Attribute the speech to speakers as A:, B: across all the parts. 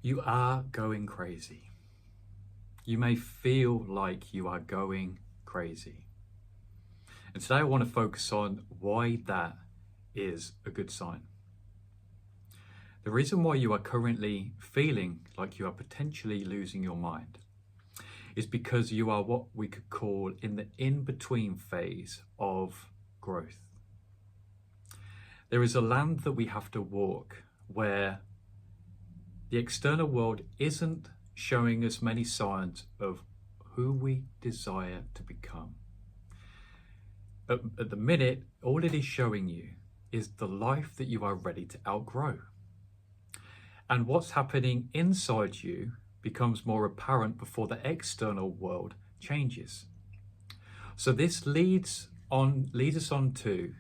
A: You are going crazy. You may feel like you are going crazy. And today I want to focus on why that is a good sign. The reason why you are currently feeling like you are potentially losing your mind is because you are what we could call in the in-between phase of growth. There is a land that we have to walk where the external world isn't showing us many signs of who we desire to become. At the minute, all it is showing you is the life that you are ready to outgrow. And what's happening inside you becomes more apparent before the external world changes. So this leads us on to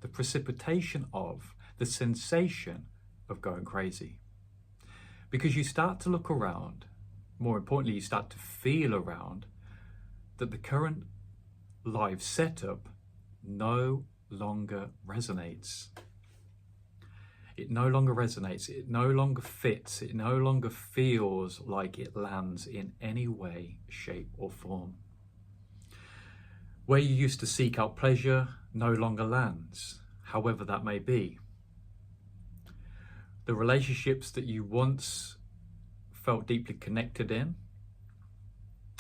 A: the precipitation of the sensation of going crazy. Because you start to look around, more importantly, you start to feel around that the current life setup no longer resonates. It no longer resonates, it no longer fits, it no longer feels like it lands in any way, shape, or form. Where you used to seek out pleasure no longer lands, however that may be. The relationships that you once felt deeply connected in,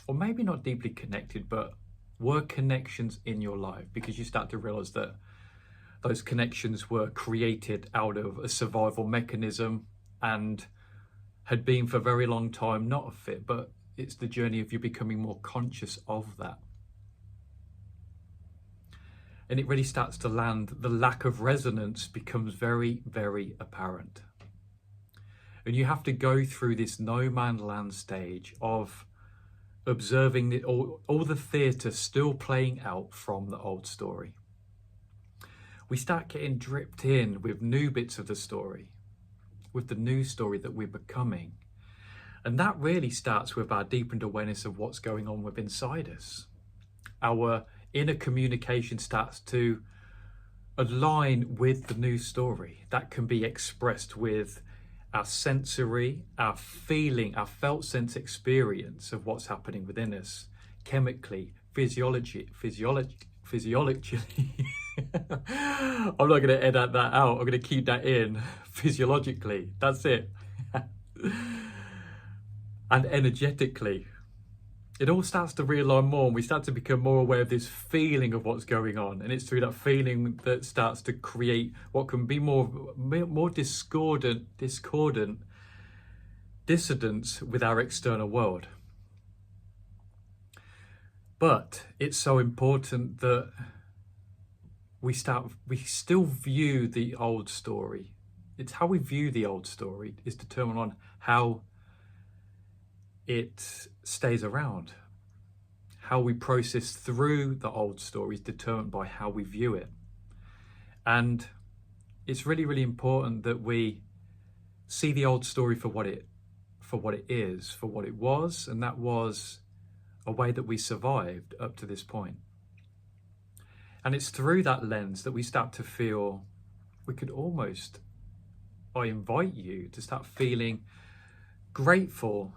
A: or maybe not deeply connected, but were connections in your life, because you start to realize that those connections were created out of a survival mechanism and had been for a very long time not a fit, but it's the journey of you becoming more conscious of that. And it really starts to land, the lack of resonance becomes very, very apparent. And you have to go through this no man land stage of observing all the theatre still playing out from the old story. We start getting dripped in with new bits of the story, with the new story that we're becoming. And that really starts with our deepened awareness of what's going on within inside us. Our inner communication starts to align with the new story. That can be expressed with our sensory, our feeling, our felt sense experience of what's happening within us, chemically, physiologically. I'm not going to edit that out. I'm going to keep that in. Physiologically, that's it. And energetically. It all starts to realign more, and we start to become more aware of this feeling of what's going on. And it's through that feeling that starts to create what can be more discordant dissonance with our external world. But it's so important that we still view the old story. It's how we view the old story is determined on how it stays around. How we process through the old story is determined by how we view it. And it's really, really important that we see the old story for what it is, for what it was, and that was a way that we survived up to this point. And it's through that lens that we start to feel, I invite you to start feeling grateful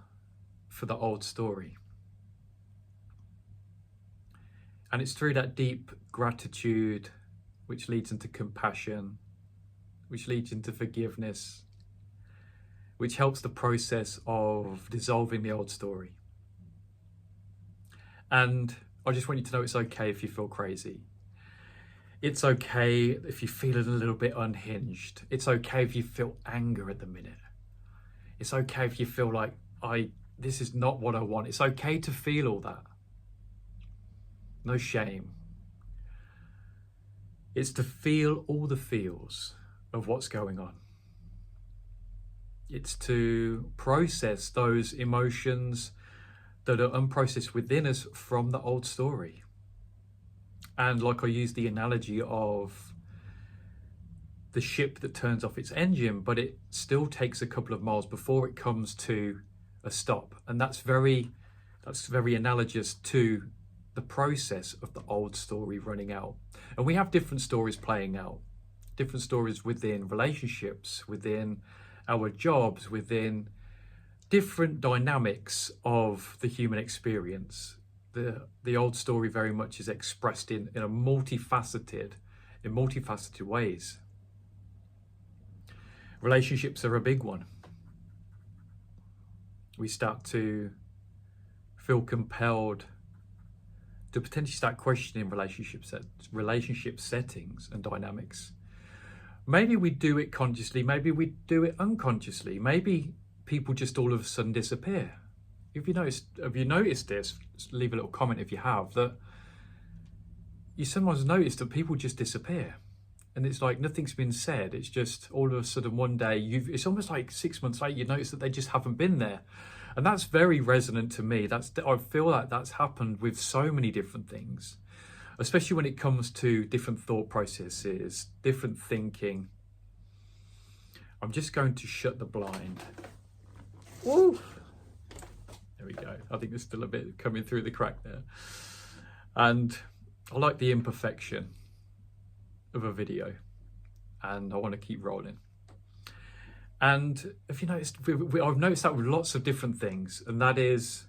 A: for the old story. And it's through that deep gratitude, which leads into compassion, which leads into forgiveness, which helps the process of dissolving the old story. And I just want you to know it's okay if you feel crazy. It's okay if you're feeling a little bit unhinged. It's okay if you feel anger at the minute. It's okay if you feel like, this is not what I want. It's okay to feel all that. No shame. It's to feel all the feels of what's going on. It's to process those emotions that are unprocessed within us from the old story. And like I used the analogy of the ship that turns off its engine, but it still takes a couple of miles before it comes to a stop. And that's very analogous to the process of the old story running out. And we have different stories playing out, different stories within relationships, within our jobs, within different dynamics of the human experience. The old story very much is expressed in multifaceted ways. Relationships are a big one. We start to feel compelled to potentially start questioning relationship settings and dynamics. Maybe we do it consciously, maybe we do it unconsciously. Maybe people just all of a sudden disappear. Have you noticed this? Just leave a little comment if you have, that you sometimes notice that people just disappear. And it's like nothing's been said. It's just all of a sudden one day, it's almost like 6 months later, you notice that they just haven't been there. And that's very resonant to me. I feel like that's happened with so many different things, especially when it comes to different thought processes, different thinking. I'm just going to shut the blind. Woo! There we go. I think there's still a bit coming through the crack there. And I like the imperfection of a video, and I want to keep rolling. And if you noticed, I've noticed that with lots of different things, and that is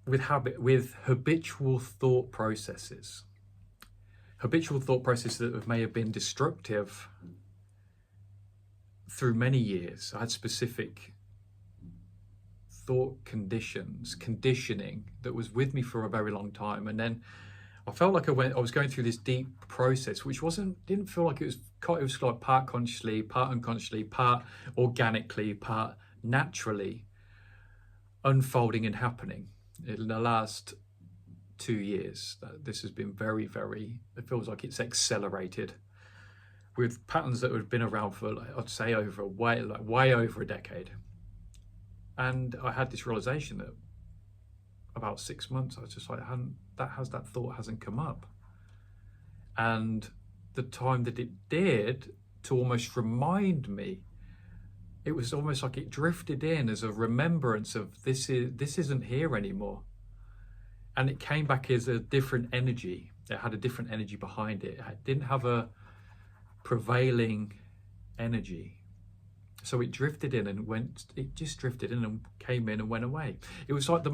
A: with habitual thought processes. Habitual thought processes that may have been destructive through many years. I had specific thought conditioning that was with me for a very long time, and then I felt like I was going through this deep process, which didn't feel like it was like part consciously, part unconsciously, part organically, part naturally unfolding and happening. In the last 2 years, this has been very, very, it feels like it's accelerated with patterns that have been around for, I'd say, way over a decade. And I had this realization that about 6 months, I was just like, that thought hasn't come up. And the time that it did, to almost remind me, it was almost like it drifted in as a remembrance of this isn't here anymore. And it came back as a different energy. It had a different energy behind it. It didn't have a prevailing energy. So it drifted in and went, it just drifted in and came in and went away. It was like the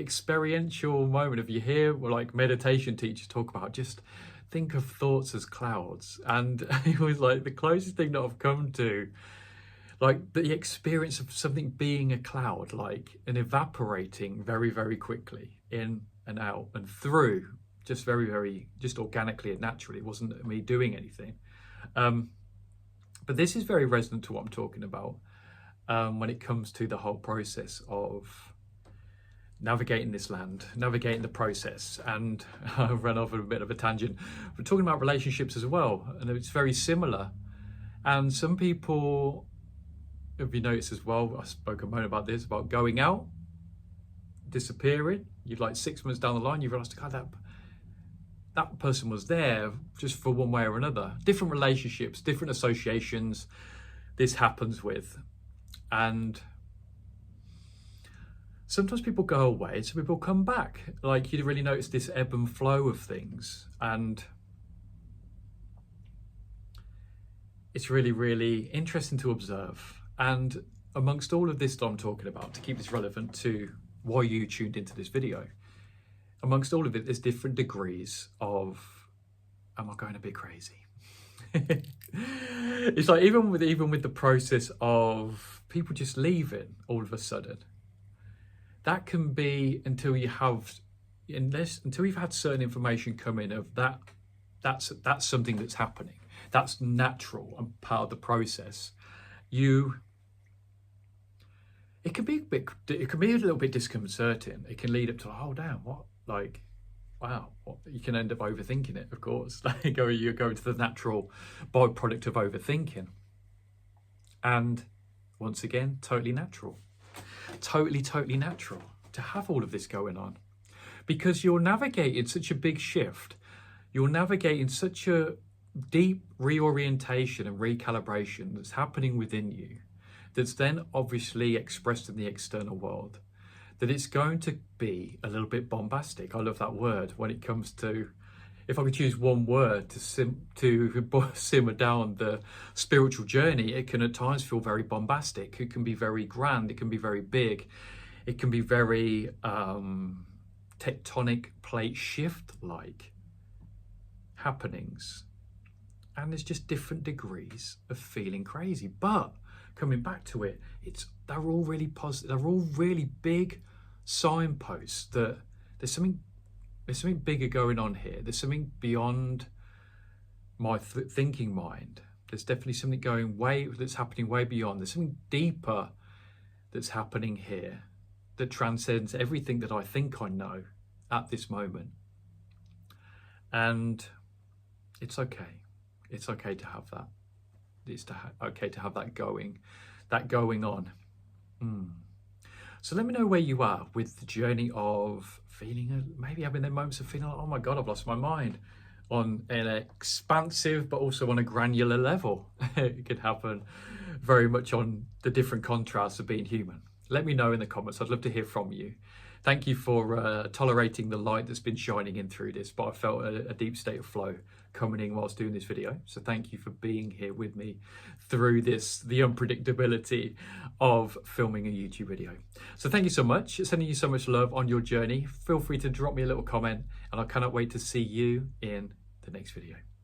A: experiential moment. If you hear like meditation teachers talk about, just think of thoughts as clouds. And it was like the closest thing that I've come to, like the experience of something being a cloud, like and evaporating very, very quickly in and out and through, just very, very, just organically and naturally. It wasn't me doing anything. But this is very resonant to what I'm talking about when it comes to the whole process of navigating this land, navigating the process. And I ran off on a bit of a tangent. We're talking about relationships as well, and it's very similar. And some people, if you notice as well, I spoke a moment about this, about going out, disappearing. You'd like 6 months down the line, you realise, God, that person was there just for one way or another. Different relationships, different associations this happens with. And sometimes people go away, some people come back. Like you really notice this ebb and flow of things. And it's really, really interesting to observe. And amongst all of this that I'm talking about, to keep this relevant to why you tuned into this video, amongst all of it, there's different degrees of, am I going a bit crazy? It's like even with the process of people just leaving all of a sudden, that can be until you've had certain information come in of that's something that's happening. That's natural and part of the process. It can be a little bit disconcerting. It can lead up to, oh damn, what? Like, wow, you can end up overthinking it, of course. Like you go to the natural byproduct of overthinking. And once again, totally natural. Totally natural to have all of this going on. Because you're navigating such a big shift. You're navigating such a deep reorientation and recalibration that's happening within you, that's then obviously expressed in the external world, that it's going to be a little bit bombastic. I love that word when it comes to if I could choose one word to simmer down the spiritual journey, it can at times feel very bombastic. It can be very grand. It can be very big. It can be very tectonic plate shift-like happenings. And there's just different degrees of feeling crazy. But coming back to it, they're all really positive. They're all really big signposts that there's something bigger going on here. There's something beyond my thinking mind. There's definitely something that's happening way beyond. There's something deeper that's happening here that transcends everything that I think I know at this moment. And it's okay. It's okay to have that. It's okay to have that going on. So let me know where you are with the journey of feeling, maybe having their moments of feeling like, oh my God, I've lost my mind, on an expansive but also on a granular level. It could happen very much on the different contrasts of being human. Let me know in the comments. I'd love to hear from you. Thank you for tolerating the light that's been shining in through this, but I felt a deep state of flow coming in whilst doing this video. So thank you for being here with me through this, the unpredictability of filming a YouTube video. So thank you so much. Sending you so much love on your journey. Feel free to drop me a little comment, and I cannot wait to see you in the next video.